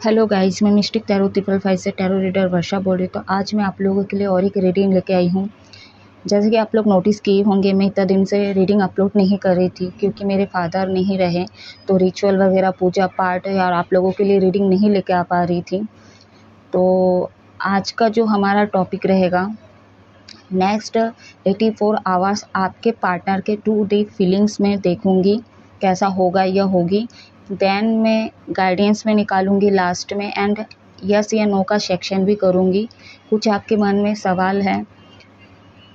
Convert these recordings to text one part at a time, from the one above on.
Hello guys, मैं mistake tarot 555 से tarot reader वर्षा बोल रही हूँ। तो आज मैं आप लोगों के लिए और एक रीडिंग लेके आई हूँ। जैसे कि आप लोग नोटिस किए होंगे, मैं इतना दिन से रीडिंग अपलोड नहीं कर रही थी क्योंकि मेरे फादर नहीं रहे, तो रिचुअल वगैरह पूजा पाठ और आप लोगों के लिए रीडिंग नहीं लेके आ पा रही थी। तो आज का जो हमारा टॉपिक रहेगा, नेक्स्ट 84 आवर्स आपके पार्टनर के टू डीप फीलिंग्स में देखूंगी कैसा होगा या होगी। देन मैं गाइडेंस में निकालूंगी लास्ट में, एंड यस या नो का सेक्शन भी करूंगी। कुछ आपके मन में सवाल है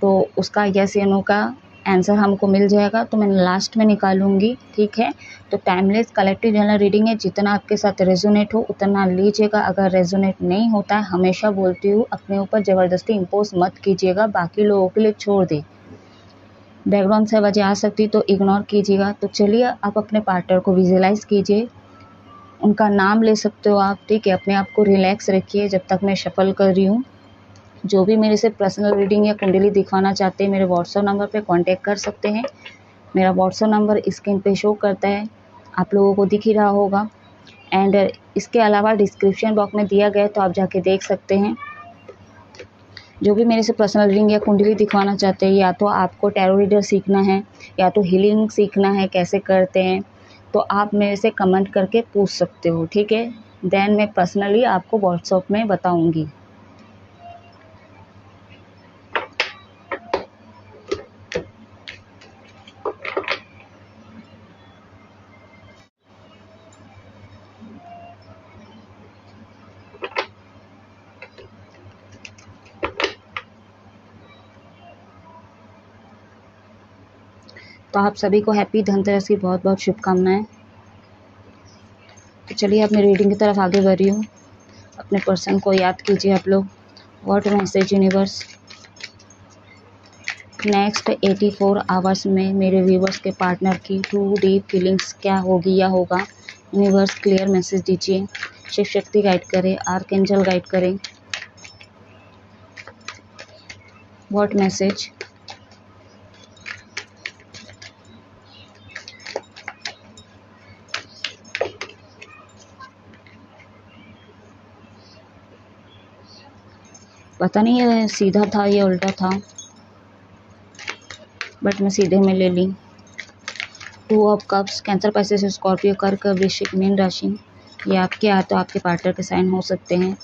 तो उसका यस या नो का आंसर हमको मिल जाएगा, तो मैं लास्ट में निकालूंगी। ठीक है, तो टाइमलेस कलेक्टिव जनरल रीडिंग है, जितना आपके साथ रेजोनेट हो उतना लीजिएगा। अगर रेजोनेट नहीं होता है, हमेशा बोलती हूँ, अपने ऊपर ज़बरदस्ती इम्पोज मत कीजिएगा, बाकी लोगों के लिए छोड़ दे। बैकग्राउंड से आवाज़ें आ सकती तो इग्नोर कीजिएगा। तो चलिए, आप अपने पार्टनर को विजुअलाइज कीजिए, उनका नाम ले सकते हो आप। ठीक है, अपने आप को रिलैक्स रखिए जब तक मैं शफल कर रही हूँ। जो भी मेरे से पर्सनल रीडिंग या कुंडली दिखवाना चाहते हैं, मेरे व्हाट्सएप नंबर पे कांटेक्ट कर सकते हैं। मेरा व्हाट्सएप नंबर स्क्रीन पे शो करता है, आप लोगों को दिख ही रहा होगा। एंड इसके अलावा डिस्क्रिप्शन बॉक्स में दिया गया है, तो आप जाके देख सकते हैं। जो भी मेरे से पर्सनल रीडिंग या कुंडली दिखवाना चाहते हैं, या तो आपको टैरो रीडर सीखना है या तो हीलिंग सीखना है कैसे करते हैं, तो आप मेरे से कमेंट करके पूछ सकते हो। ठीक है, देन मैं पर्सनली आपको व्हाट्सएप में बताऊंगी। तो आप सभी को हैप्पी धनतेरस की बहुत बहुत शुभकामनाएं। तो चलिए, अपनी रीडिंग की तरफ आगे बढ़ रही हूँ। अपने पर्सन को याद कीजिए आप लोग। What message universe, next 84 hours में मेरे व्यूवर्स के पार्टनर की टू डीप फीलिंग्स क्या होगी या होगा। यूनिवर्स क्लियर मैसेज दीजिए, शिव शक्ति गाइड करें, आर्कएंजल गाइड करें। व्हाट मैसेज, पता नहीं ये सीधा था या उल्टा था, बट मैं सीधे में ले ली। 2 of cups, cancer, Pisces, Scorpio, कर्क, वृश्चिक, मीन राशि। ये आपके या तो आपके पार्टनर के साइन हो सकते हैं।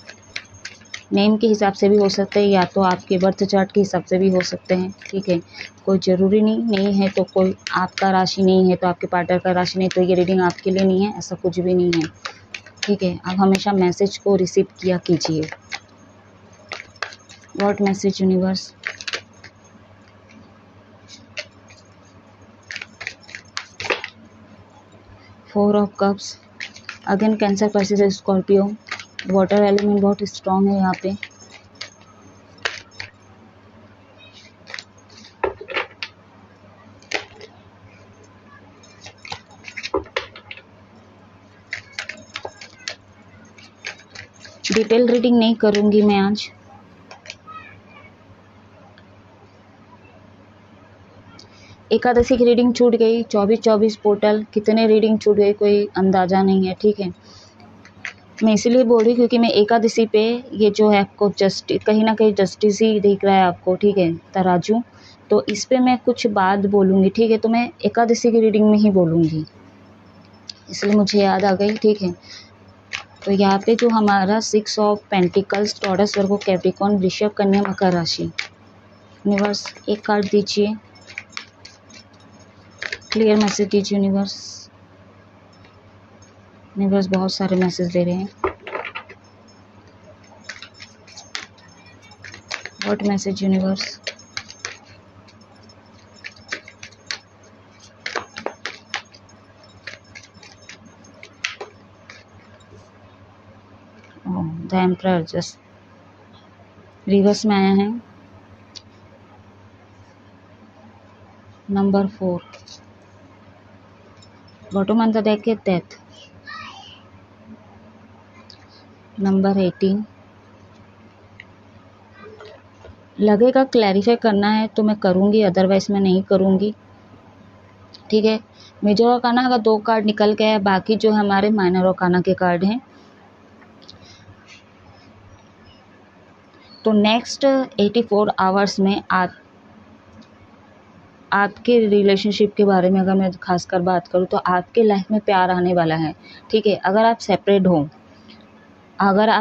नेम के हिसाब से भी हो सकते हैं, या तो आपके बर्थ चार्ट के हिसाब से भी हो सकते हैं। ठीक है, कोई ज़रूरी नहीं है। तो कोई आपका राशि नहीं है तो आपके पार्टनर का राशि नहीं, तो ये रीडिंग आपके लिए नहीं है, ऐसा कुछ भी नहीं है। ठीक है, आप हमेशा मैसेज को रिसीव किया कीजिए। What message universe, four of cups, again cancer, Pisces, Scorpio, water element बहुत स्ट्रॉन्ग है यहाँ पे। डिटेल रीडिंग नहीं करूंगी मैं आज। एकादशी की रीडिंग छूट गई, 24-24 पोर्टल, कितने रीडिंग छूट गई कोई अंदाज़ा नहीं है। ठीक है, मैं इसीलिए बोल रही हूँ क्योंकि मैं एकादशी पे ये जो है आपको कहीं ना कहीं जस्टिस ही दिख रहा है आपको। ठीक है, तराजू, तो इस पे मैं कुछ बात बोलूँगी। ठीक है, तो मैं एकादशी की रीडिंग में ही बोलूँगी, इसलिए मुझे याद आ गई। ठीक है, तो यहाँ पे जो हमारा 6 of pentacles, taurus, Virgo, Capricorn, वृषभ, कन्या, मकर राशि। यूनिवर्स एक कार्ड दीजिए, क्लियर मैसेज दीजिए यूनिवर्स। यूनिवर्स बहुत सारे मैसेज दे रहे हैं। What message universe, the emperor just reverse में आया है। Number 4, bottom on the deck है डेथ। नंबर 18, लगेगा क्लैरिफाई करना है तो मैं करूँगी, अदरवाइज मैं नहीं करूँगी। ठीक है, मेजर ऑर्काना का 2 कार्ड निकल गया है, बाकी जो हमारे माइनर ऑर्काना के कार्ड हैं। तो नेक्स्ट 84 आवर्स में आपके रिलेशनशिप के बारे में अगर मैं खासकर बात करूँ तो आपके लाइफ में प्यार आने वाला है, ठीक है। अगर आप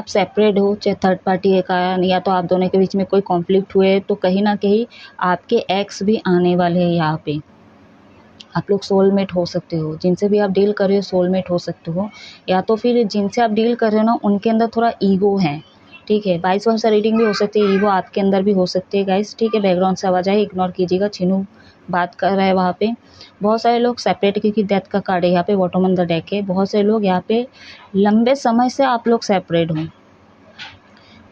सेपरेट हो चाहे थर्ड पार्टी है कारण या तो आप दोनों के बीच में कोई कॉन्फ्लिक्ट हुए तो कहीं ना कहीं आपके एक्स भी आने वाले हैं यहाँ पे। आप लोग सोलमेट हो सकते हो, जिनसे भी आप डील कर रहे हो सोलमेट हो सकते हो, या तो फिर जिनसे आप डील कर रहे हो ना उनके अंदर थोड़ा ईगो है, ठीक है। 22 वर्ष रीडिंग भी हो सकती है, ईगो आपके अंदर भी हो सकती है गाइस, ठीक है। बैकग्राउंड से आवाज़ आए इग्नोर कीजिएगा, चिनू बात कर रहा है वहाँ पे। बहुत सारे लोग सेपरेट, क्योंकि डेथ का कार्ड है यहाँ पे, बॉटम ऑन द डेक है। बहुत सारे लोग यहाँ पे लंबे समय से आप लोग सेपरेट हो,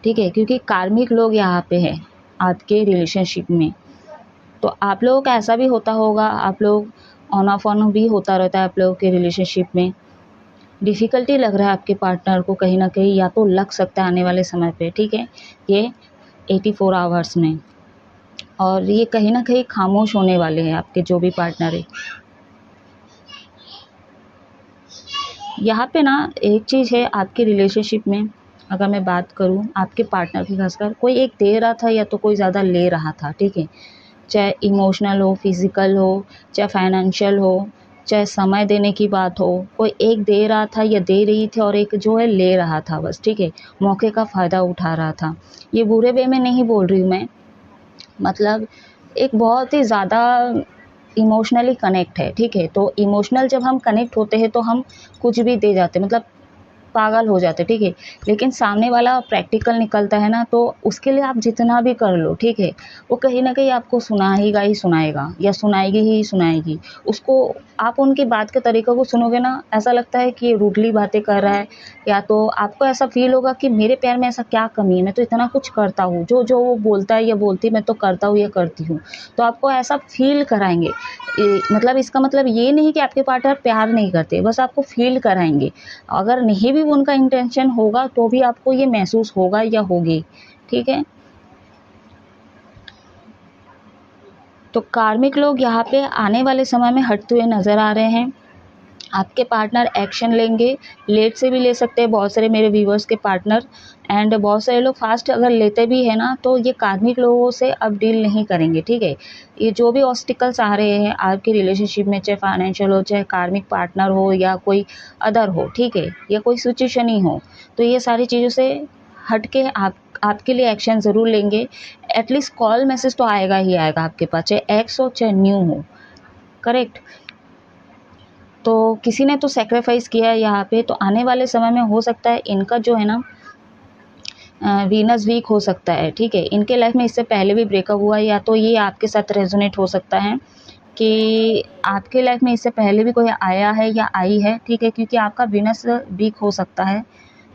ठीक है, क्योंकि कार्मिक लोग यहाँ पे है आपके रिलेशनशिप में। तो आप लोगों का ऐसा भी होता होगा, आप लोग ऑन ऑफ भी होता रहता है आप लोगों के रिलेशनशिप में। डिफ़िकल्टी लग रहा है आपके पार्टनर को कहीं ना कहीं, या तो लग सकता है आने वाले समय पे, ठीक है, ये 84 आवर्स में। और ये कहीं ना कहीं खामोश होने वाले हैं आपके जो भी पार्टनर है। यहाँ पे ना एक चीज़ है आपके रिलेशनशिप में, अगर मैं बात करूँ आपके पार्टनर की खासकर, कोई एक दे रहा था या तो कोई ज़्यादा ले रहा था, ठीक है। चाहे इमोशनल हो, फिज़िकल हो, चाहे फाइनेंशियल हो, चाहे समय देने की बात हो, कोई एक दे रहा था या दे रही थी और एक जो है ले रहा था बस, ठीक है, मौके का फ़ायदा उठा रहा था। ये बुरे वे में नहीं बोल रही हूँ मैं, मतलब एक बहुत ही ज़्यादा इमोशनली कनेक्ट है, ठीक है। तो इमोशनल जब हम कनेक्ट होते हैं तो हम कुछ भी दे जाते हैं, मतलब पागल हो जाते, ठीक है। लेकिन सामने वाला प्रैक्टिकल निकलता है ना, तो उसके लिए आप जितना भी कर लो, ठीक है, वो कहीं ना कहीं आपको सुनाएगा ही सुनाएगा या सुनाएगी ही सुनाएगी। उसको आप उनकी बात के तरीक़े को सुनोगे ना, ऐसा लगता है कि ये रूडली बातें कर रहा है, या तो आपको ऐसा फील होगा कि मेरे प्यार में ऐसा क्या कमी है, मैं तो इतना कुछ करता हूँ, जो जो वो बोलता है या बोलती मैं तो करता हूँ या करती हूँ। तो आपको ऐसा फील कराएंगे, मतलब इसका मतलब ये नहीं कि आपके पार्टनर प्यार नहीं करते, बस आपको फील कराएंगे। अगर नहीं भी उनका इंटेंशन होगा तो भी आपको ये महसूस होगा या होगी, ठीक है। तो कार्मिक लोग यहाँ पे आने वाले समय में हटते हुए नज़र आ रहे हैं। आपके पार्टनर एक्शन लेंगे, लेट से भी ले सकते हैं बहुत सारे मेरे व्यूवर्स के पार्टनर, एंड बहुत सारे लोग फास्ट अगर लेते भी हैं ना तो ये कार्मिक लोगों से अब डील नहीं करेंगे, ठीक है। ये जो भी ऑब्स्टिकल्स आ रहे हैं आपके रिलेशनशिप में, चाहे फाइनेंशियल हो, चाहे कार्मिक पार्टनर हो या कोई अदर हो, ठीक है, या कोई सिचुएशन ही हो, तो ये सारी चीज़ों से हट के आपके लिए एक्शन ज़रूर लेंगे। एटलीस्ट कॉल मैसेज तो आएगा ही आएगा आपके पास, चाहे एक्स हो चाहे न्यू हो, करेक्ट। तो किसी ने तो सेक्रीफाइस किया है यहाँ पे, तो आने वाले समय में हो सकता है इनका जो है ना वीनस वीक हो सकता है, ठीक है। इनके लाइफ में इससे पहले भी ब्रेकअप हुआ है, या तो ये आपके साथ रेजोनेट हो सकता है कि आपके लाइफ में इससे पहले भी कोई आया है या आई है, ठीक है, क्योंकि आपका वीनस वीक हो सकता है।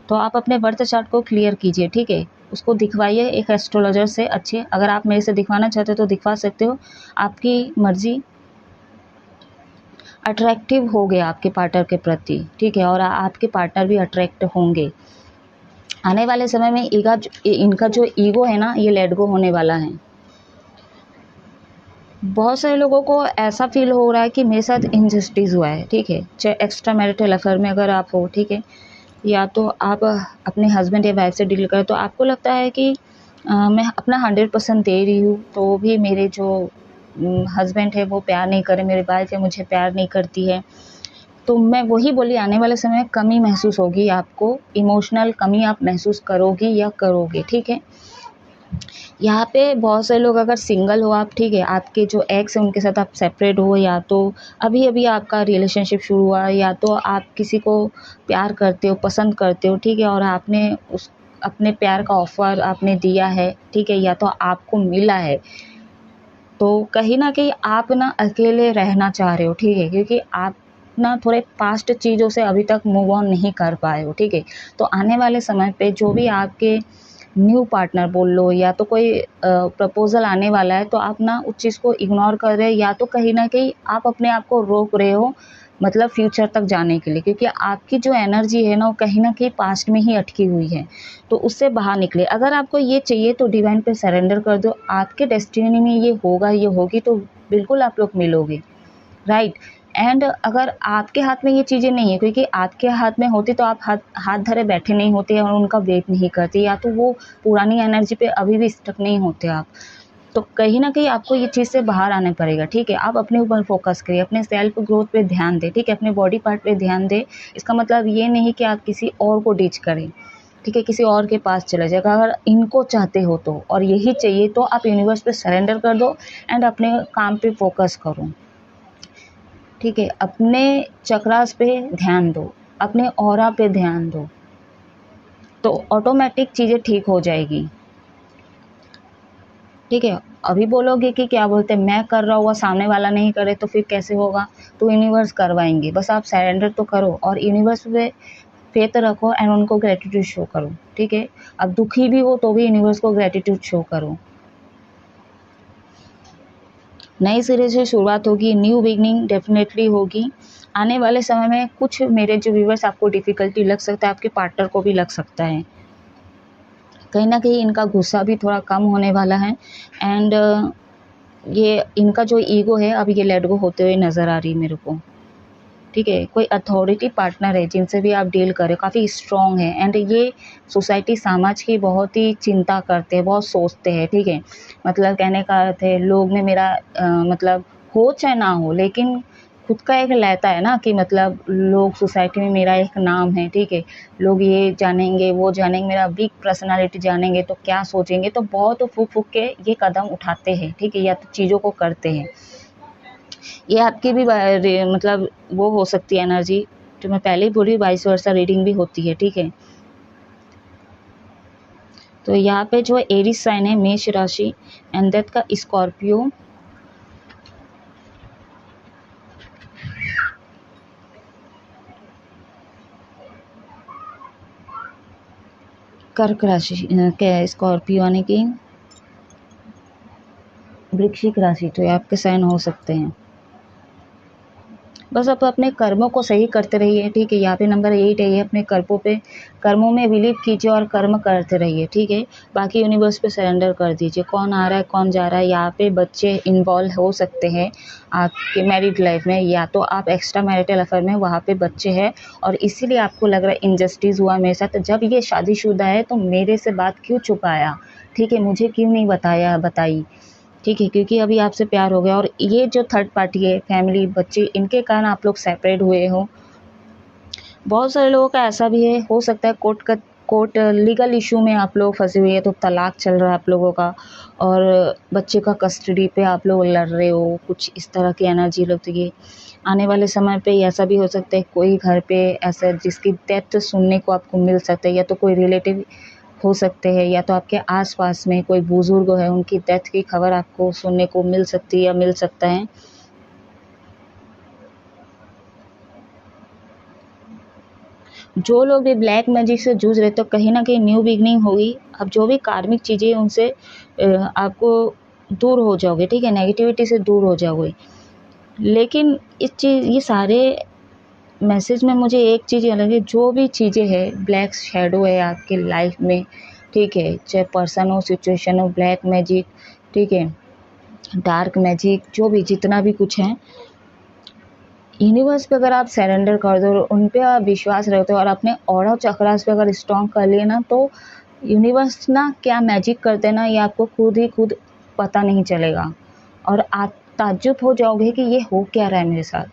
तो आप अपने बर्थ चार्ट को क्लियर कीजिए, ठीक है, उसको दिखवाइए एक एस्ट्रोलॉजर से अच्छे। अगर आप मेरे से दिखवाना चाहते हो तो दिखवा सकते हो, आपकी मर्ज़ी। अट्रैक्टिव हो गया आपके पार्टनर के प्रति, ठीक है, और आपके पार्टनर भी अट्रैक्ट होंगे। आने वाले समय में इनका जो ईगो है ना, ये लेट गो होने वाला है। बहुत सारे लोगों को ऐसा फील हो रहा है कि मेरे साथ इनजस्टिस हुआ है, ठीक है, चाहे एक्स्ट्रा मैरिटल अफेयर में अगर आप हो, ठीक है, या तो आप अपने हस्बैंड या वाइफ से डील करें, तो आपको लगता है कि मैं अपना 100% दे रही हूँ तो भी मेरे जो हस्बैंड है वो प्यार नहीं करे, मेरी वाइफ है मुझे प्यार नहीं करती है। तो मैं वही बोली, आने वाले समय में कमी महसूस होगी आपको, इमोशनल कमी आप महसूस करोगी या करोगे, ठीक है। यहाँ पे बहुत सारे लोग अगर सिंगल हो आप, ठीक है, आपके जो एक्स है उनके साथ आप सेपरेट हो, या तो अभी अभी आपका रिलेशनशिप शुरू हुआ, या तो आप किसी को प्यार करते हो, पसंद करते हो, ठीक है, और आपने उस अपने प्यार का ऑफ़र आपने दिया है, ठीक है, या तो आपको मिला है, तो कहीं ना कहीं आप ना अकेले रहना चाह रहे हो, ठीक है, क्योंकि आप ना थोड़े पास्ट चीज़ों से अभी तक मूव ऑन नहीं कर पाए हो, ठीक है। तो आने वाले समय पे जो भी आपके न्यू पार्टनर बोल लो, या तो कोई प्रपोज़ल आने वाला है, तो आप ना उस चीज़ को इग्नोर कर रहे हैं, या तो कहीं ना कहीं आप अपने आप को रोक रहे हो, मतलब फ्यूचर तक जाने के लिए, क्योंकि आपकी जो एनर्जी है ना वो कहीं ना कहीं पास्ट में ही अटकी हुई है, तो उससे बाहर निकले। अगर आपको ये चाहिए तो डिवाइन पे सरेंडर कर दो, आपके डेस्टिनी में ये होगा, ये होगी, तो बिल्कुल आप लोग मिलोगे, राइट। एंड अगर आपके हाथ में ये चीज़ें नहीं है, क्योंकि आपके हाथ में होती तो आप हाथ हाथ धरे बैठे नहीं होते और उनका वेट नहीं करते, या तो वो पुरानी एनर्जी पे अभी भी स्टक नहीं होते आप। तो कहीं न कहीं आपको ये चीज़ से बाहर आना पड़ेगा, ठीक है? आप अपने ऊपर फ़ोकस करिए, अपने सेल्फ ग्रोथ पे ध्यान दें, ठीक है? अपने बॉडी पार्ट पे ध्यान दें। इसका मतलब ये नहीं कि आप किसी और को डिच करें, ठीक है? किसी और के पास चले जाएगा। अगर इनको चाहते हो तो और यही चाहिए तो आप यूनिवर्स पे सरेंडर कर दो एंड अपने काम पे फ़ोकस करो, ठीक है? अपने चक्रास पे ध्यान दो, अपने ऑरा पे ध्यान दो, तो ऑटोमेटिक चीज़ें ठीक हो जाएगी, ठीक है? अभी बोलोगे कि क्या बोलते हैं मैं कर रहा हूँ, सामने वाला नहीं करे तो फिर कैसे होगा? तो यूनिवर्स करवाएँगे, बस आप सरेंडर तो करो और यूनिवर्स पे फेथ रखो एंड उनको ग्रैटिट्यूड शो करो, ठीक है? अब दुखी भी हो तो भी यूनिवर्स को ग्रैटिट्यूड शो करो। नए सिरे से शुरुआत होगी, न्यू बिगनिंग डेफिनेटली होगी। आने वाले समय में कुछ मेरे जो व्यूअर्स आपको डिफ़िकल्टी लग सकता है, आपके पार्टनर को भी लग सकता है। कहीं न कहीं इनका गुस्सा भी थोड़ा कम होने वाला है एंड ये इनका जो ईगो है अब ये लेट गो होते हुए नज़र आ रही है मेरे को, ठीक है? कोई अथॉरिटी पार्टनर है जिनसे भी आप डील कर रहे हो, काफ़ी स्ट्रॉन्ग है एंड ये सोसाइटी समाज की बहुत ही चिंता करते हैं, बहुत सोचते हैं, ठीक है? मतलब कहने का अर्थ है लोग में मेरा मतलब हो चाहे ना हो, लेकिन खुद का एक रहता है ना कि मतलब लोग सोसाइटी में मेरा एक नाम है, ठीक है? लोग ये जानेंगे, वो जानेंगे, मेरा बिग पर्सनैलिटी जानेंगे तो क्या सोचेंगे, तो बहुत फूँक-फूँक के ये कदम उठाते हैं, ठीक है? या तो चीज़ों को करते हैं। ये आपकी भी मतलब वो हो सकती है एनर्जी, जो मैं पहले ही बोली वाइस वर्सा रीडिंग भी होती है, ठीक है? तो यहाँ पे जो एरीज साइन है मेष राशि एंड डेथ का स्कॉर्पियो, कर्क राशि क्या स्कॉर्पियो यानी कि वृश्चिक राशि, तो ये आपके साइन हो सकते हैं। बस आप अपने कर्मों को सही करते रहिए, ठीक है? यहाँ पे नंबर 8 है, ये अपने कर्मों में बिलीव कीजिए और कर्म करते रहिए, ठीक है? बाकी यूनिवर्स पे सरेंडर कर दीजिए। कौन आ रहा है, कौन जा रहा है, यहाँ पे बच्चे इन्वॉल्व हो सकते हैं आपके मैरिड लाइफ में, या तो आप एक्स्ट्रा मैरिटल अफेयर में वहाँ पे बच्चे हैं और इसीलिए आपको लग रहा है इनजस्टिस हुआ मेरे साथ। जब ये शादीशुदा है तो मेरे से बात क्यों छुपाया, ठीक है? मुझे क्यों नहीं बताई, ठीक है? क्योंकि अभी आपसे प्यार हो गया और ये जो थर्ड पार्टी है, फैमिली, बच्चे, इनके कारण आप लोग सेपरेट हुए हो। बहुत सारे लोगों का ऐसा भी है, हो सकता है कोर्ट लीगल इशू में आप लोग फंसे हुए हैं, तो तलाक चल रहा है आप लोगों का और बच्चे का कस्टडी पे आप लोग लड़ रहे हो, कुछ इस तरह की एनर्जी लगती है। आने वाले समय पे ऐसा भी हो सकता है कोई घर पे ऐसा जिसकी डेथ सुनने को आपको मिल सकता है, या तो कोई रिलेटिव हो सकते हैं, या तो आपके आस-पास में कोई बुज़ुर्ग है, उनकी डेथ की खबर आपको सुनने को मिल सकती है या मिल सकता है। जो लोग भी ब्लैक मैजिक से जूझ रहे, तो कहीं न कहीं न्यू बिगिनिंग होगी। अब जो भी कार्मिक चीज़ें उनसे आपको दूर हो जाओगे, ठीक है? नेगेटिविटी से दूर हो जाओगे। लेकिन ये सारे मैसेज में मुझे एक चीज़ ये लगी, जो भी चीज़ें हैं, ब्लैक शैडो है आपकी लाइफ में, ठीक है? चाहे पर्सन हो, सिचुएशन हो, ब्लैक मैजिक, ठीक है? डार्क मैजिक, जो भी जितना भी कुछ है, यूनिवर्स पे अगर आप सरेंडर कर दो, उन पे आप विश्वास रखते हो और अपने ऑरा चक्रास पे अगर स्ट्रॉन्ग कर लिए ना, तो यूनिवर्स ना क्या मैजिक करते हैं ना, ये आपको खुद ही खुद पता नहीं चलेगा और आप ताज्जुब हो जाओगे कि ये हो क्या रहा है मेरे साथ,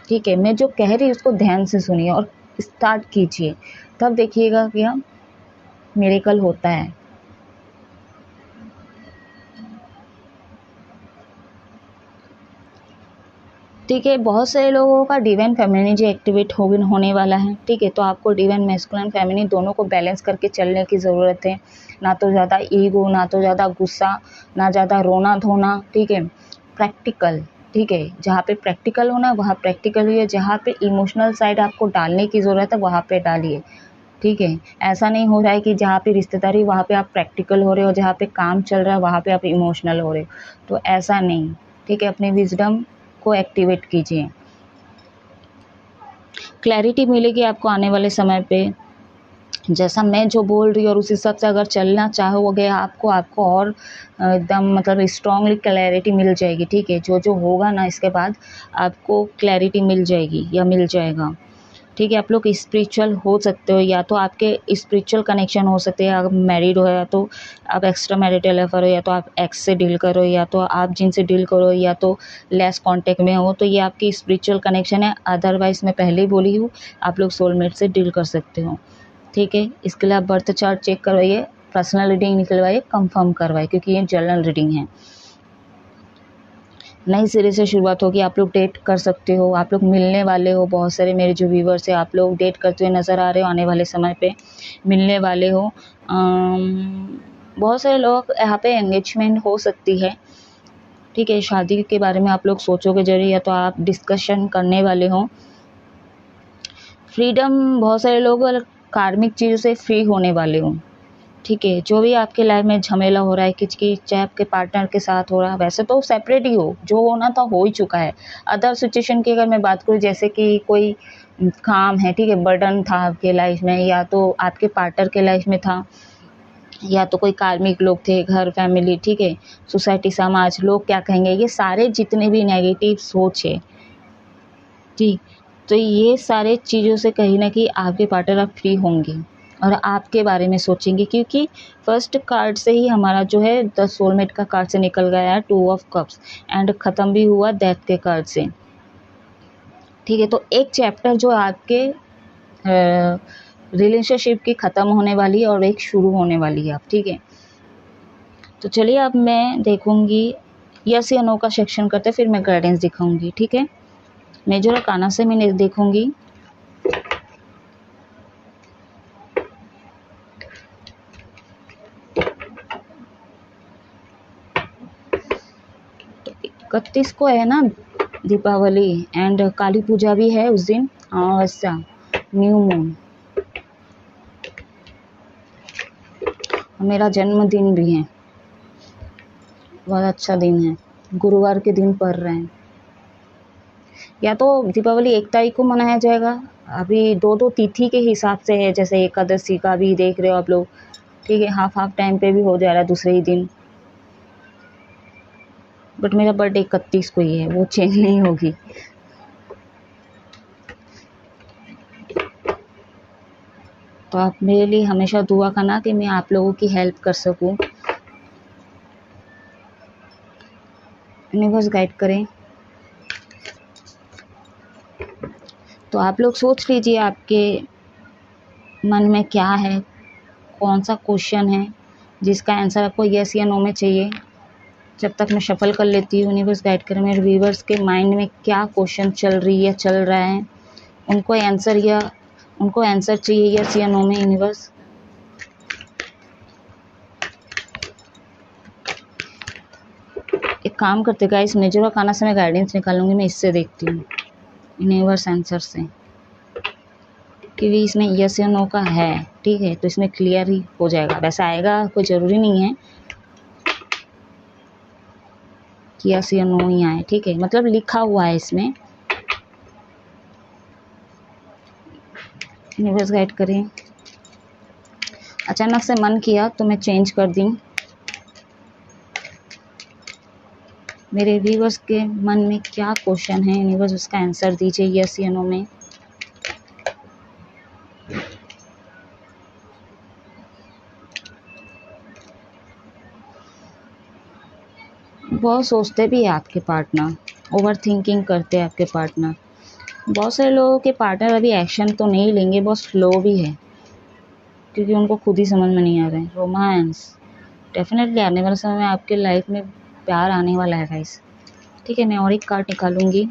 ठीक है? मैं जो कह रही हूँ उसको ध्यान से सुनिए और स्टार्ट कीजिए, तब देखिएगा क्या मिरेकल होता है। ठीक है, बहुत सारे लोगों का डिवाइन फेमिनिटी एक्टिवेट होने वाला है, ठीक है? तो आपको डिवाइन मैस्कुलिन फेमिनिन दोनों को बैलेंस करके चलने की ज़रूरत है। ना तो ज़्यादा ईगो, ना तो ज़्यादा गुस्सा, ना ज़्यादा रोना-धोना, ठीक है? प्रैक्टिकल, ठीक है? जहाँ पे प्रैक्टिकल होना है वहाँ प्रैक्टिकल हुई है, जहाँ पे इमोशनल साइड आपको डालने की ज़रूरत है वहाँ पे डालिए, ठीक है? ऐसा नहीं हो रहा है कि जहाँ पे रिश्तेदारी वहाँ पे आप प्रैक्टिकल हो रहे हो, जहाँ पे काम चल रहा है वहाँ पे आप इमोशनल हो रहे हो, तो ऐसा नहीं, ठीक है? अपनी विज़डम को एक्टिवेट कीजिए। क्लैरिटी मिलेगी आपको आने वाले समय पे, जैसा मैं जो बोल रही हूँ और उस हिसाब से अगर चलना चाहोगे आपको आपको और एकदम मतलब स्ट्रांगली क्लैरिटी मिल जाएगी। ठीक है, जो जो होगा ना इसके बाद आपको क्लैरिटी मिल जाएगी या मिल जाएगा। ठीक है, आप लोग स्पिरिचुअल हो सकते हो, या तो आपके स्पिरिचुअल कनेक्शन हो सकते हैं। अगर मैरिड हो या तो आप एक्स्ट्रा मैरिटल अफेयर हो, या तो आप एक्स से डील करो, या तो आप जिनसे डील करो, या तो लेस कांटेक्ट में हो, तो ये आपकी स्पिरिचुअल कनेक्शन है। अदरवाइज मैं पहले ही बोली हूँ, आप लोग सोलमेट से डील कर सकते हो। ठीक है, इसके लिए आप बर्थ चार्ट चेक करवाइए, पर्सनल रीडिंग निकलवाइए, कंफर्म करवाइए, क्योंकि ये जनरल रीडिंग है। नई सिरे से शुरुआत होगी। आप लोग डेट कर सकते हो, आप लोग मिलने वाले हो। बहुत सारे मेरे जो व्यूवर्स हैं, आप लोग डेट करते हुए नज़र आ रहे हो, आने वाले समय पे मिलने वाले हो। बहुत सारे लोग यहाँ पे एंगेजमेंट हो सकती है। ठीक है, शादी के बारे में आप लोग सोचोगे जरूर, या तो आप डिस्कशन करने वाले हो। फ्रीडम, बहुत सारे लोग कार्मिक चीज़ों से फ्री होने वाले हो। ठीक है, जो भी आपके लाइफ में झमेला हो रहा है किचकिच, चाहे आपके पार्टनर के साथ हो रहा है, वैसे तो सेपरेट ही हो, जो होना था हो ही चुका है। अदर सिचुएशन की अगर मैं बात करूँ, जैसे कि कोई काम है, ठीक है, बर्डन था आपके लाइफ में, या तो आपके पार्टनर के लाइफ में था, या तो कोई कार्मिक लोग थे, घर, फैमिली, ठीक है, सोसाइटी, समाज, लोग क्या कहेंगे, ये सारे जितने भी नेगेटिव सोच है, ठीक, तो ये सारे चीज़ों से कहीं ना कहीं आपके पार्टनर अब फ्री होंगे और आपके बारे में सोचेंगे। क्योंकि फर्स्ट कार्ड से ही हमारा जो है द सोलमेट का कार्ड से निकल गया है 2 ऑफ कप्स, एंड ख़त्म भी हुआ डेथ के कार्ड से। ठीक है, तो एक चैप्टर जो आपके रिलेशनशिप की ख़त्म होने वाली है और एक शुरू होने वाली है अब। ठीक है, तो चलिए अब मैं देखूंगी यस या नो का सेक्शन करते, फिर मैं गाइडेंस दिखाऊंगी। ठीक है, मेजर आर्काना से मैं देखूंगी। तो 31 को है ना दीपावली, एंड काली पूजा भी है उस दिन, अमावस्या, न्यू मून, मेरा जन्मदिन भी है, बहुत अच्छा दिन है, गुरुवार के दिन पड़ रहे हैं। या तो दीपावली 1 तारीख को मनाया जाएगा, अभी दो दो तिथि के हिसाब से है, जैसे एकादशी का भी देख रहे हो आप लोग। ठीक है, हाफ हाफ टाइम पे भी हो जा रहा है दूसरे ही दिन, बट मेरा बर्थडे 31 को ही है, वो चेंज नहीं होगी। तो आप मेरे लिए हमेशा दुआ करना कि मैं आप लोगों की हेल्प कर सकूं, यूनिवर्स गाइड करें। तो आप लोग सोच लीजिए आपके मन में क्या है, कौन सा क्वेश्चन है जिसका आंसर आपको यस या नो में चाहिए। जब तक मैं शफल कर लेती हूँ, यूनिवर्स गाइड करें मेरे व्यूवर्स के माइंड में क्या क्वेश्चन चल रही है, चल रहा है, उनको आंसर चाहिए यस या नो में। यूनिवर्स एक काम करते गाइस, मेजर आर्काना से मैं गाइडेंस निकालूंगी, मैं इससे देखती हूँ यूनिवर्स आंसर से, क्योंकि इसमें यस या नो का है। ठीक है, तो इसमें क्लियर ही हो जाएगा, वैसा आएगा कोई ज़रूरी नहीं है कि यस या नो ही आए। ठीक है, मतलब लिखा हुआ है इसमें। यूनिवर्स गाइड करें। अचानक से मन किया तो मैं चेंज कर दी। मेरे व्यूवर्स के मन में क्या क्वेश्चन है, यूनिवर्स उसका आंसर दीजिए यस या नो में। बहुत सोचते भी है आपके पार्टनर, ओवर थिंकिंग करते हैं आपके पार्टनर। बहुत सारे लोगों के पार्टनर अभी एक्शन तो नहीं लेंगे, बहुत स्लो भी है, क्योंकि उनको खुद ही समझ में नहीं आ रहा है। रोमांस डेफिनेटली आने वाले समय में आपके लाइफ में प्यार आने वाला है गाइस। ठीक है, मैं और एक कार्ड निकालूंगी।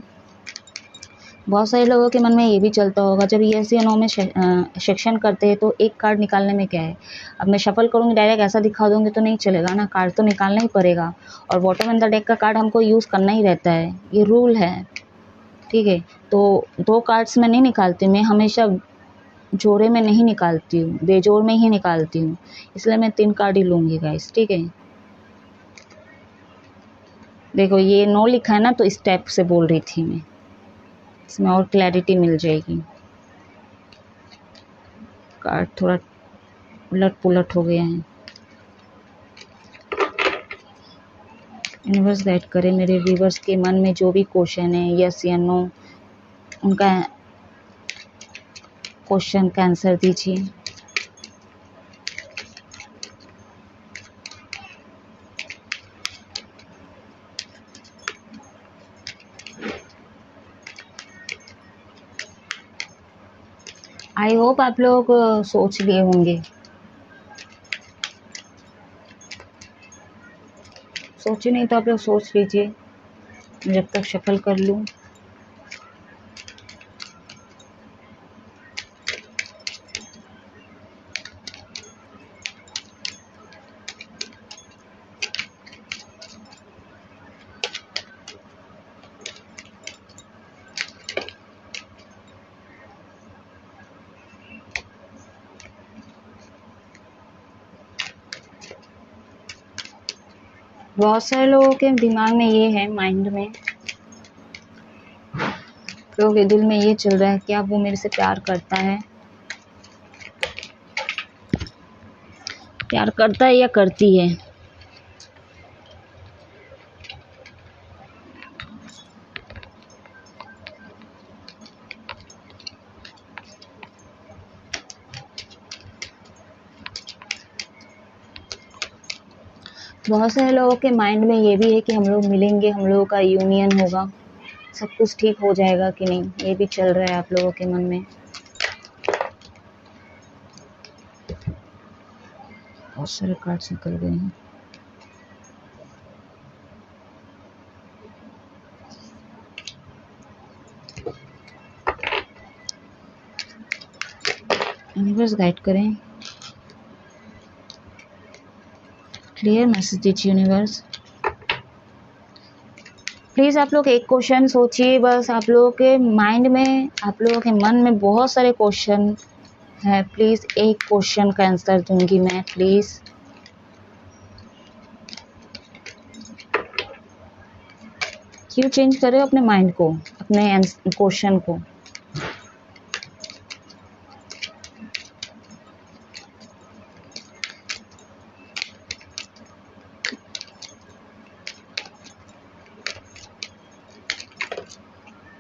बहुत सारे लोगों के मन में ये भी चलता होगा, जब यस या नो में सेक्शन करते हैं तो एक कार्ड निकालने में क्या है। अब मैं शफल करूँगी, डायरेक्ट ऐसा दिखा दूँगी तो नहीं चलेगा ना, कार्ड तो निकालना ही पड़ेगा। और बॉटम इन द डेक का कार्ड हमको यूज़ करना ही रहता है, ये रूल है। ठीक है, तो 2 कार्ड्स में नहीं निकालती, मैं हमेशा जोड़े में नहीं निकालती हूँ, बेजोड़ में ही निकालती हूँ, इसलिए मैं 3 कार्ड ही लूँगी गाइस। ठीक है, देखो ये नो लिखा है ना, तो इस टाइप से बोल रही थी मैं, इसमें और क्लैरिटी मिल जाएगी। कार्ड थोड़ा उलट पुलट हो गया है। यूनिवर्स गाइड करे मेरे व्यूवर्स के मन में जो भी क्वेश्चन है, यस या नो, उनका क्वेश्चन का आंसर दीजिए। आई होप आप लोग सोच लिए होंगे। सोचे नहीं तो आप लोग सोच लीजिए, जब तक शफल कर लूँ। बहुत सारे लोगों के दिमाग में ये है, माइंड में, लोगों के दिल में ये चल रहा है, क्या वो मेरे से प्यार करता है, प्यार करता है या करती है। बहुत सारे लोगों के माइंड में ये भी है कि हम लोग मिलेंगे, हम लोगों का यूनियन होगा, सब कुछ ठीक हो जाएगा कि नहीं, ये भी चल रहा है आप लोगों के मन में। बहुत सारे कार्ड्स निकल गए हैं। यूनिवर्स गाइड करें, क्लियर मैसेज दीजिए यूनिवर्स। प्लीज़ आप लोग एक क्वेश्चन सोचिए बस। आप लोगों के माइंड में, आप लोगों के मन में बहुत सारे क्वेश्चन है। प्लीज़ एक क्वेश्चन का आंसर दूंगी मैं, प्लीज़। क्यों चेंज कर रहे हो अपने माइंड को, अपने क्वेश्चन को?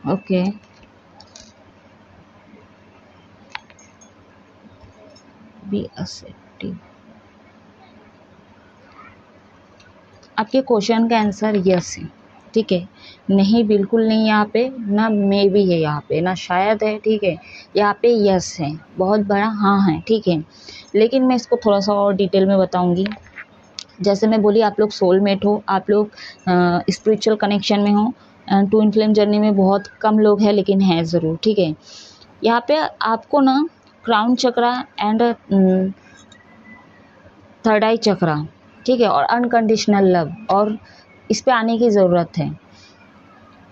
Okay, be acceptive. आपके क्वेश्चन का आंसर यस है, ठीक है। नहीं, बिल्कुल नहीं, यहाँ पे ना मे भी है, यहाँ पे ना शायद है, ठीक है। यहाँ पे यस है, बहुत बड़ा हाँ है, ठीक है। लेकिन मैं इसको थोड़ा सा और डिटेल में बताऊंगी। जैसे मैं बोली, आप लोग सोलमेट हो, आप लोग स्पिरिचुअल कनेक्शन में हो। ट्विन फ्लेम जर्नी में बहुत कम लोग हैं, लेकिन हैं ज़रूर, ठीक है। यहाँ पे आपको ना क्राउन चक्रा एंड थर्ड आई चक्रा, ठीक है, और अनकंडीशनल लव, और इस पे आने की ज़रूरत है।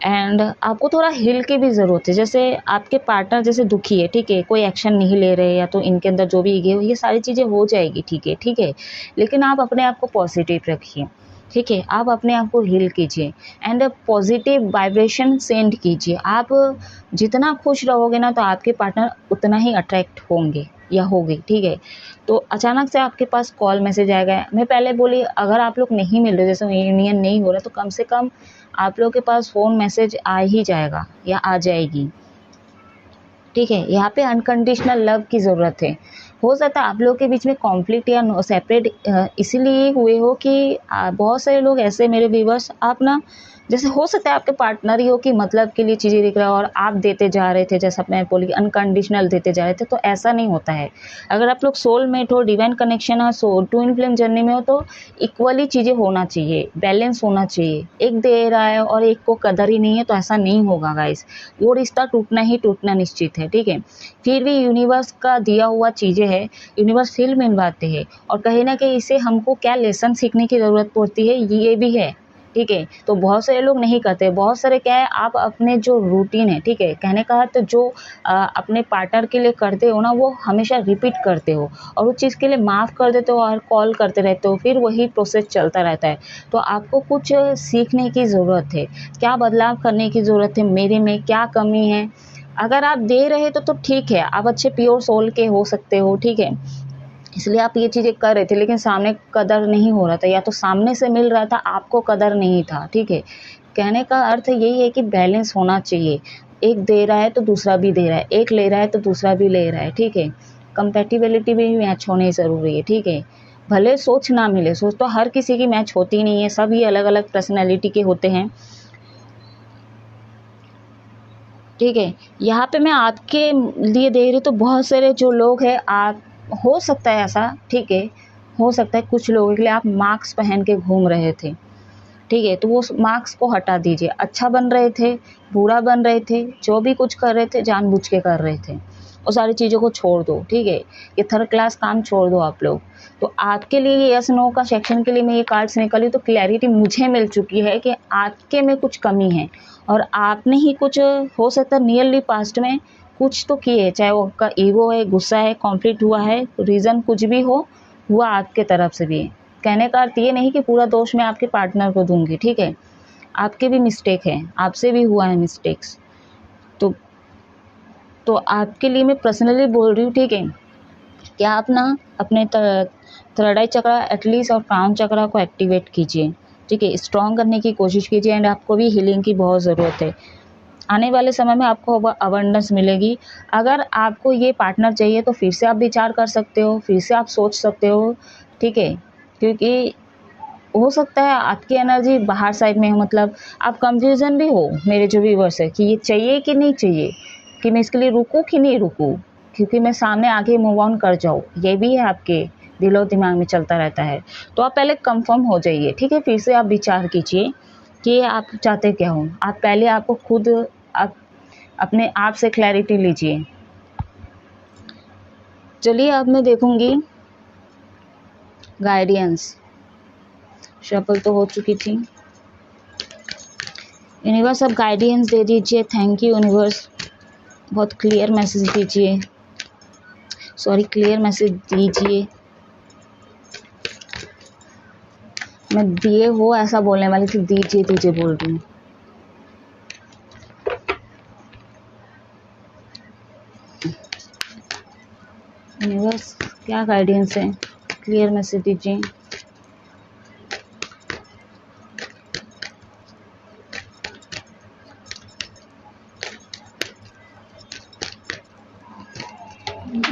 एंड आपको थोड़ा हिल की भी ज़रूरत है। जैसे आपके पार्टनर जैसे दुखी है, ठीक है, कोई एक्शन नहीं ले रहे, या तो इनके अंदर जो भी ईगो, ये सारी चीज़ें हो जाएगी, ठीक है, ठीक है। लेकिन आप अपने आप को पॉजिटिव रखिए, ठीक है। आप अपने आप को हील कीजिए एंड पॉजिटिव वाइब्रेशन सेंड कीजिए। आप जितना खुश रहोगे ना, तो आपके पार्टनर उतना ही अट्रैक्ट होंगे या होगी, ठीक है। तो अचानक से आपके पास कॉल मैसेज आएगा। मैं पहले बोली, अगर आप लोग नहीं मिल रहे, जैसे यूनियन नहीं हो रहा, तो कम से कम आप लोग के पास फ़ोन मैसेज आ ही जाएगा या आ जाएगी, ठीक है। यहाँ पे अनकंडीशनल लव की ज़रूरत है। हो सकता है आप लोग के बीच में कॉन्फ्लिक्ट या सेपरेट इसीलिए हुए हो कि बहुत सारे लोग ऐसे, मेरे व्यूवर्स, आप ना, जैसे हो सकता है आपके पार्टनर ही हो कि मतलब के लिए चीज़ें दिख रहा है और आप देते जा रहे थे, जैसा मैं बोली अनकंडीशनल देते जा रहे थे, तो ऐसा नहीं होता है। अगर आप लोग सोलमेट हो, डिवाइन कनेक्शन हो, ट्विन फ्लेम जर्नी में हो, तो इक्वली चीज़ें होना चाहिए, बैलेंस होना चाहिए। एक दे रहा है और एक को कदर ही नहीं है, तो ऐसा नहीं होगा गाइस। वो रिश्ता टूटना ही टूटना निश्चित है, ठीक है। फिर भी यूनिवर्स का दिया हुआ चीज़ें है, यूनिवर्स फिर मिलवाते हैं, और कहीं ना कहीं इसे हमको क्या लेसन सीखने की ज़रूरत पड़ती है, ये भी है, ठीक है। तो बहुत सारे लोग नहीं करते, बहुत सारे क्या है, आप अपने जो रूटीन है, ठीक है, कहने का तो जो अपने पार्टनर के लिए करते हो ना, वो हमेशा रिपीट करते हो, और उस चीज़ के लिए माफ़ कर देते हो और कॉल करते रहते हो, फिर वही प्रोसेस चलता रहता है। तो आपको कुछ सीखने की ज़रूरत है, क्या बदलाव करने की ज़रूरत है, मेरे में क्या कमी है। अगर आप दे रहे तो ठीक है, आप अच्छे प्योर सोल के हो सकते हो, ठीक है। इसलिए आप ये चीज़ें कर रहे थे, लेकिन सामने कदर नहीं हो रहा था, या तो सामने से मिल रहा था, आपको कदर नहीं था, ठीक है। कहने का अर्थ यही है कि बैलेंस होना चाहिए, एक दे रहा है तो दूसरा भी दे रहा है, एक ले रहा है तो दूसरा भी ले रहा है, ठीक है। कंपैटिबिलिटी भी मैच होनी ज़रूरी है, ठीक है। भले सोच ना मिले, सोच तो हर किसी की मैच होती नहीं है, सब ही अलग अलग पर्सनैलिटी के होते हैं, ठीक है। यहाँ पे मैं आपके लिए दे रही, तो बहुत सारे जो लोग हैं, आप हो सकता है ऐसा, ठीक है, हो सकता है कुछ लोगों के लिए आप मास्क पहन के घूम रहे थे, ठीक है, तो वो मार्क्स को हटा दीजिए। अच्छा बन रहे थे, बुरा बन रहे थे, जो भी कुछ कर रहे थे जानबूझ के कर रहे थे, वो सारी चीज़ों को छोड़ दो, ठीक है। ये थर्ड क्लास काम छोड़ दो आप लोग। तो आपके लिए ये यस नो का सेक्शन के लिए मैं ये कार्ड्स निकाली, तो क्लैरिटी मुझे मिल चुकी है कि आपके में कुछ कमी है, और आपने ही कुछ, हो सकता है नियरली पास्ट में कुछ तो किए, चाहे वो आपका ईगो है, गुस्सा है, कॉन्फ्लिक्ट हुआ है, रीज़न कुछ भी हो, हुआ आपके तरफ से भी। कहने का अर्थ ये नहीं कि पूरा दोष मैं आपके पार्टनर को दूंगी, ठीक है, आपके भी मिस्टेक है, आपसे भी हुआ है मिस्टेक्स, तो आपके लिए मैं पर्सनली बोल रही हूँ, ठीक है, कि आप ना अपने थर्ड आई चक्रा एटलीस्ट और क्राउन चक्रा को एक्टिवेट कीजिए, ठीक है, स्ट्रॉन्ग करने की कोशिश कीजिए, एंड आपको भी हीलिंग की बहुत ज़रूरत है। आने वाले समय में आपको अबंडेंस मिलेगी। अगर आपको ये पार्टनर चाहिए तो फिर से आप विचार कर सकते हो, फिर से आप सोच सकते हो, ठीक है, क्योंकि हो सकता है आपकी एनर्जी बाहर साइड में हो, मतलब आप कंफ्यूजन भी हो, मेरे जो व्यूअर्स है, कि ये चाहिए कि नहीं चाहिए, कि मैं इसके लिए रुकूं कि नहीं रुकूं, क्योंकि मैं सामने आगे मूव ऑन कर जाऊं, ये भी है आपके दिलो दिमाग में चलता रहता है। तो आप पहले कंफर्म हो जाइए, ठीक है, फिर से आप विचार कीजिए कि आप चाहते क्या हो। आप पहले आपको खुद, आप अपने आप से क्लैरिटी लीजिए। चलिए अब मैं देखूंगी गाइडेंस, शफल तो हो चुकी थी। यूनिवर्स अब गाइडेंस दे दीजिए। थैंक यू यूनिवर्स, बहुत क्लियर मैसेज दीजिए, सॉरी क्लियर मैसेज दीजिए। मैं दिए हो ऐसा बोलने वाली थी, दीजिए दीजिए बोल रही हूँ। यूनिवर्स क्या गाइडेंस है, क्लियर मैसेज दीजिए।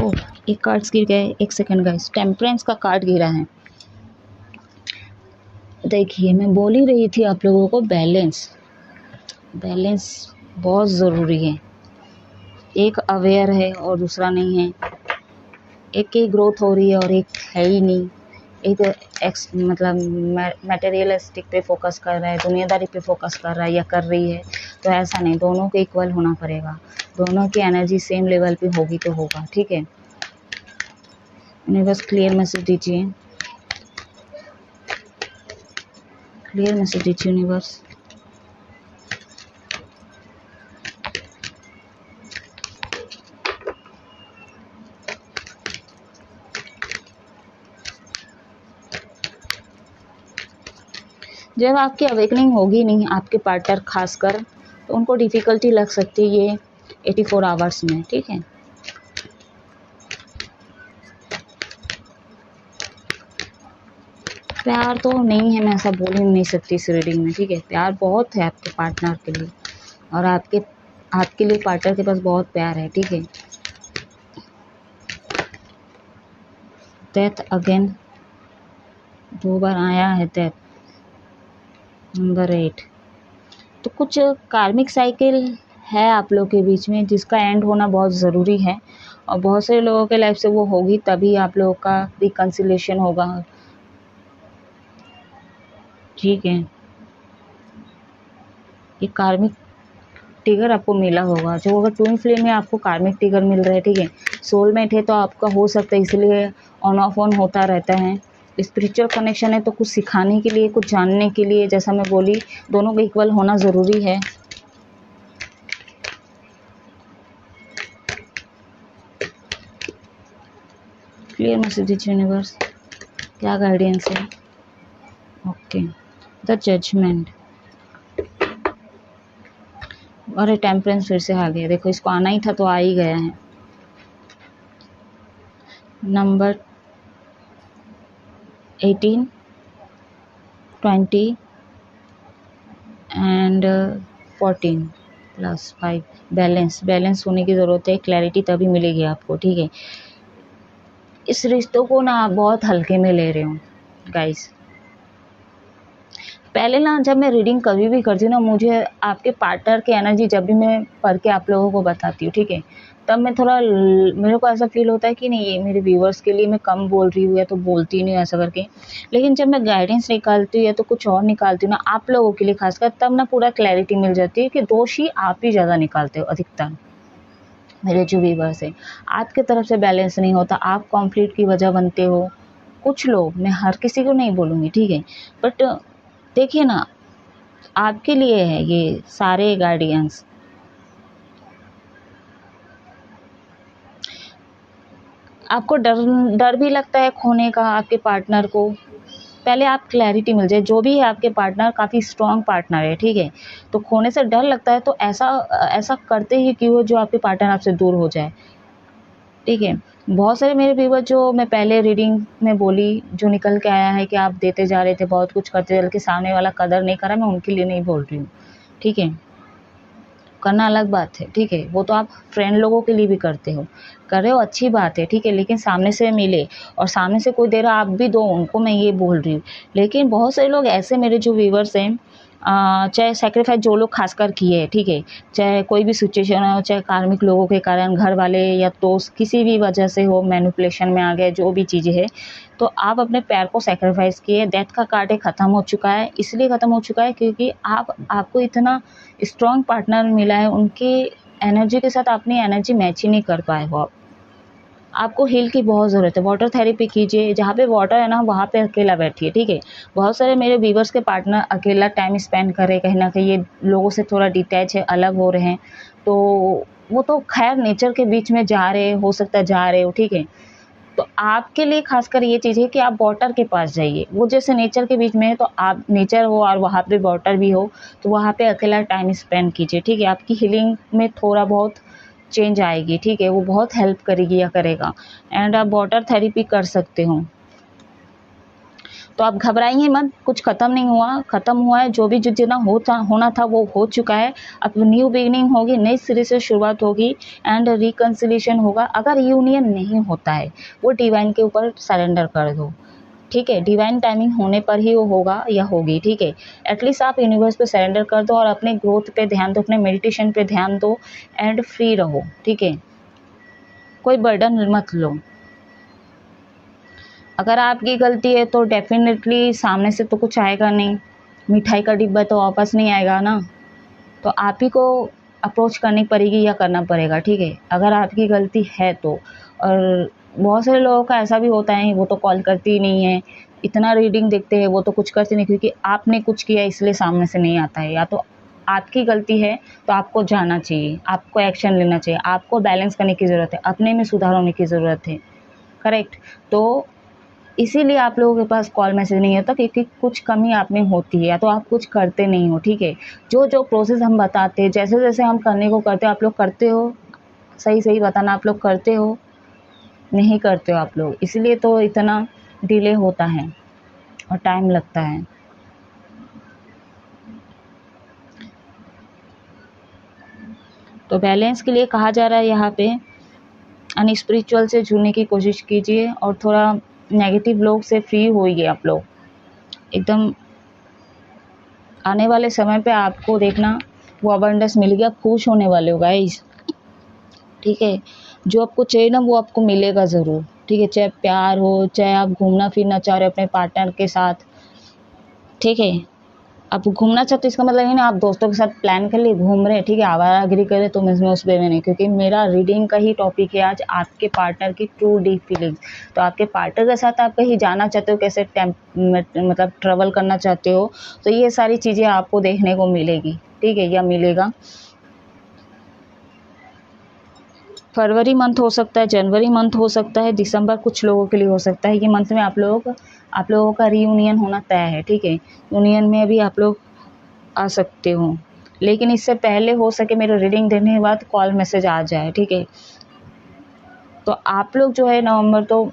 ओह, एक कार्ड्स गिर गए, एक सेकंड गाइस, टेम्परेंस का कार्ड गिरा है। देखिए मैं बोल ही रही थी आप लोगों को, बैलेंस बहुत ज़रूरी है। एक अवेयर है और दूसरा नहीं है, एक की ग्रोथ हो रही है और एक है ही नहीं, एक मतलब मटेरियलिस्टिक पे फोकस कर रहा है, दुनियादारी पे फोकस कर रहा है या कर रही है, तो ऐसा नहीं, दोनों को इक्वल होना पड़ेगा, दोनों की एनर्जी सेम लेवल पे होगी तो होगा, ठीक है। यूनिवर्स क्लियर मैसेज दीजिए, क्लियर मैसेज दीजिए यूनिवर्स। जब आपकी अवेकनिंग होगी नहीं, आपके पार्टनर खासकर, तो उनको डिफ़िकल्टी लग सकती है ये 84 आवर्स में, ठीक है। प्यार तो नहीं है, मैं ऐसा बोल ही नहीं सकती इस रीडिंग में, ठीक है, प्यार बहुत है आपके पार्टनर के लिए, और आपके लिए पार्टनर के पास बहुत प्यार है, ठीक है। डेथ अगेन 2 बार आया है, डेथ नंबर 8, तो कुछ कार्मिक साइकिल है आप लोग के बीच में जिसका एंड होना बहुत ज़रूरी है, और बहुत सारे लोगों के लाइफ से वो होगी, तभी आप लोगों का रिकन्सिलेशन होगा, ठीक है। ये कार्मिक टिगर आपको मिला होगा, जो अगर ट्विन फ्लेम में आपको कार्मिक टिगर मिल रहा है, ठीक है, सोलमेट है तो आपका हो सकता है, इसलिए ऑन ऑफ ऑन होता रहता है। स्पिरिचुअल कनेक्शन है तो कुछ सिखाने के लिए, कुछ जानने के लिए, जैसा मैं बोली, दोनों को इक्वल होना ज़रूरी है। क्लियर मैसेज दीजिए यूनिवर्स, क्या गाइडेंस है। ओके, द जजमेंट, अरे टेम्परेंस फिर से आ गया, देखो इसको आना ही था तो आ ही गया है। Number 18, 20 and 14 plus 5। बैलेंस होने की ज़रूरत है, क्लैरिटी तभी मिलेगी आपको, ठीक है। इस रिश्तों को ना आप बहुत हल्के में ले रहे हो गाइस। पहले ना जब मैं रीडिंग कभी भी करती हूँ ना, मुझे आपके पार्टनर की एनर्जी जब भी मैं पढ़ के आप लोगों को बताती हूँ, ठीक है, तब मैं थोड़ा मेरे को ऐसा फील होता है कि नहीं, ये मेरे व्यूवर्स के लिए मैं कम बोल रही हूँ या तो बोलती नहीं हूँ ऐसा करके। लेकिन जब मैं गाइडेंस निकालती हूँ या तो कुछ और निकालती हूँ ना आप लोगों के लिए खासकर, तब ना पूरा क्लैरिटी मिल जाती है कि दोष ही आप ही ज़्यादा निकालते हो अधिकतर। मेरे जो व्यूवर्स हैं, आपकी तरफ से बैलेंस नहीं होता, आप कॉन्फ्लिक्ट की वजह बनते हो। कुछ लोग, मैं हर किसी को नहीं बोलूँगी, ठीक है, बट देखिए ना, आपके लिए है ये सारे गार्डियंस। आपको डर डर भी लगता है खोने का आपके पार्टनर को। पहले आप क्लैरिटी मिल जाए, जो भी है आपके पार्टनर काफ़ी स्ट्रॉन्ग पार्टनर है, ठीक है, तो खोने से डर लगता है, तो ऐसा करते ही क्यों जो आपके पार्टनर आपसे दूर हो जाए, ठीक है। बहुत सारे मेरे व्यूवर, जो मैं पहले रीडिंग में बोली, जो निकल के आया है कि आप देते जा रहे थे, बहुत कुछ करते थे, बल्कि सामने वाला कदर नहीं करा, मैं उनके लिए नहीं बोल रही हूँ, ठीक है। करना अलग बात है, ठीक है, वो तो आप फ्रेंड लोगों के लिए भी करते हो, कर रहे हो, अच्छी बात है, ठीक है, लेकिन सामने से मिले और सामने से कोई दे रहा आप भी दो उनको, मैं ये बोल रही हूँ। लेकिन बहुत सारे लोग ऐसे मेरे जो व्यूवर्स हैं, चाहे सेक्रीफाइस जो लोग खासकर किए हैं, ठीक है, चाहे कोई भी सिचुएशन हो, चाहे कार्मिक लोगों के कारण, घर वाले या दोस्त, किसी भी वजह से हो, मैनिपुलेशन में आ गए, जो भी चीज़ें हैं, तो आप अपने पैर को सेक्रीफाइस किए। डेथ का कार्ड ख़त्म हो चुका है, इसलिए ख़त्म हो चुका है क्योंकि आपको इतना स्ट्रॉन्ग पार्टनर मिला है, उनकी एनर्जी के साथ अपनी एनर्जी मैच ही नहीं कर पाए हो आप। आपको हील की बहुत ज़रूरत है, वाटर थेरेपी कीजिए, जहाँ पे वाटर है ना वहाँ पे अकेला बैठिए, ठीक है। बहुत सारे मेरे व्यूवर्स के पार्टनर अकेला टाइम स्पेंड कर रहे, कहीं ना कहीं ये लोगों से थोड़ा डिटैच है, अलग हो रहे हैं, तो वो तो खैर नेचर के बीच में जा रहे, हो सकता है जा रहे हो, ठीक है। तो आपके लिए खासकर ये चीज़ है कि आप वाटर के पास जाइए, वो जैसे नेचर के बीच में है, तो आप नेचर हो और वहाँ पे वाटर भी हो, तो वहाँ पे अकेला टाइम स्पेंड कीजिए, ठीक है। आपकी हीलिंग में थोड़ा बहुत चेंज आएगी, ठीक है, वो बहुत हेल्प करेगी या करेगा। एंड आप वाटर थेरेपी कर सकते हो। तो आप घबराइए मत, कुछ ख़त्म नहीं हुआ, ख़त्म हुआ है, जो भी जितना होना था वो हो चुका है। अब न्यू बिगिनिंग होगी, नई सिरे से शुरुआत होगी एंड रिकन्सिलिएशन होगा। अगर यूनियन नहीं होता है, वो डिवाइन के ऊपर सरेंडर कर दो, ठीक है, डिवाइन टाइमिंग होने पर ही वो होगा या होगी, ठीक है। एटलीस्ट आप यूनिवर्स पे सरेंडर कर दो और अपने ग्रोथ पे ध्यान दो, अपने मेडिटेशन पे ध्यान दो एंड फ्री रहो, ठीक है, कोई बर्डन मत लो। अगर आपकी गलती है तो डेफिनेटली सामने से तो कुछ आएगा नहीं, मिठाई का डिब्बा तो वापस नहीं आएगा ना, तो आप ही को अप्रोच करनी पड़ेगी या करना पड़ेगा, ठीक है, अगर आपकी गलती है तो। और बहुत सारे लोगों का ऐसा भी होता है, वो तो कॉल करती ही नहीं है, इतना रीडिंग देखते हैं, वो तो कुछ करते नहीं, क्योंकि आपने कुछ किया इसलिए सामने से नहीं आता है। या तो आपकी गलती है तो आपको जाना चाहिए, आपको एक्शन लेना चाहिए, आपको बैलेंस करने की ज़रूरत है, अपने में सुधार होने की ज़रूरत है, करेक्ट। तो इसीलिए आप लोगों के पास कॉल मैसेज नहीं होता, क्योंकि कुछ कमी आप में होती है या तो आप कुछ करते नहीं हो, ठीक है। जो जो प्रोसेस हम बताते हैं, जैसे जैसे हम करने को करते हो, आप लोग करते हो, सही सही बताना, आप लोग करते हो नहीं करते हो आप लोग, इसलिए तो इतना डिले होता है और टाइम लगता है। तो बैलेंस के लिए कहा जा रहा है यहाँ पे, अनस्पिरिचुअल से जुड़ने की कोशिश कीजिए और थोड़ा नेगेटिव लोग से फ्री होइए आप लोग एकदम। आने वाले समय पे आपको देखना वो अबंडेंस मिलेगी, आप खुश होने वाले हो गाइस, ठीक है। जो आपको चाहिए ना वो आपको मिलेगा ज़रूर, ठीक है, चाहे प्यार हो, चाहे आप घूमना फिरना चाह रहे हो अपने पार्टनर के साथ, ठीक है। आप घूमना चाहते हो इसका मतलब ये ना आप दोस्तों के साथ प्लान कर लिए घूम रहे हैं, ठीक है, आवारागर्दी कर रहे, तो मैं उस वे में नहीं, क्योंकि मेरा रीडिंग का ही टॉपिक है आज, आपके पार्टनर की ट्रू डीप फीलिंग्स। तो आपके पार्टनर के साथ आप कहीं जाना चाहते हो, कैसे मतलब ट्रेवल करना चाहते हो, तो ये सारी चीज़ें आपको देखने को मिलेगी, ठीक है, या मिलेगा। फरवरी मंथ हो सकता है, जनवरी मंथ हो सकता है, दिसंबर कुछ लोगों के लिए हो सकता है। ये मंथ में आप लोगों का रीयूनियन होना तय है, ठीक है। यूनियन में भी आप लोग आ सकते हो, लेकिन इससे पहले हो सके मेरे रीडिंग देने के बाद कॉल मैसेज आ जाए, ठीक है। तो आप लोग जो है नवंबर, तो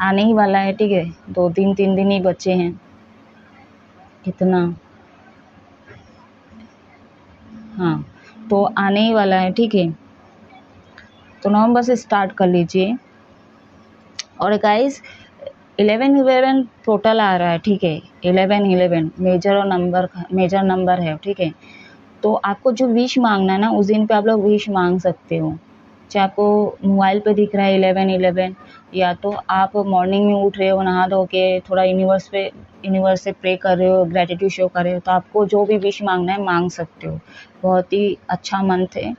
आने ही वाला है, ठीक है, 2 दिन 3 दिन ही बचे हैं, कितना, हाँ, तो आने ही वाला है, ठीक है। तो नवंबर से स्टार्ट कर लीजिए। और गाइस 11 टोटल आ रहा है, ठीक है, 11 मेजर नंबर है, ठीक है। तो आपको जो विश मांगना है ना, उस दिन पे आप लोग विश मांग सकते हो। चाहे आपको मोबाइल पे दिख रहा है 11 या तो आप मॉर्निंग में उठ रहे हो, नहा धो के थोड़ा यूनिवर्स से प्रे कर रहे हो, ग्रेटिट्यूड शो कर रहे हो, तो आपको जो भी विश मांगना है मांग सकते हो। बहुत ही अच्छा मंथ है,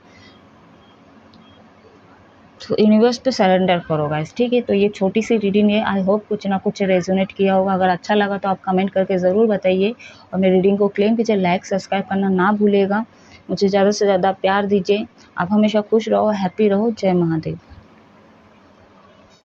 तो यूनिवर्स पे सरेंडर करो गाइस, ठीक है। तो ये छोटी सी रीडिंग है, आई होप कुछ ना कुछ रेजोनेट किया होगा। अगर अच्छा लगा तो आप कमेंट करके ज़रूर बताइए, और मेरी रीडिंग को क्लेम कीजिए, लाइक सब्सक्राइब करना ना भूलिएगा। मुझे ज़्यादा से ज़्यादा प्यार दीजिए। आप हमेशा खुश रहो, हैप्पी रहो। जय महादेव।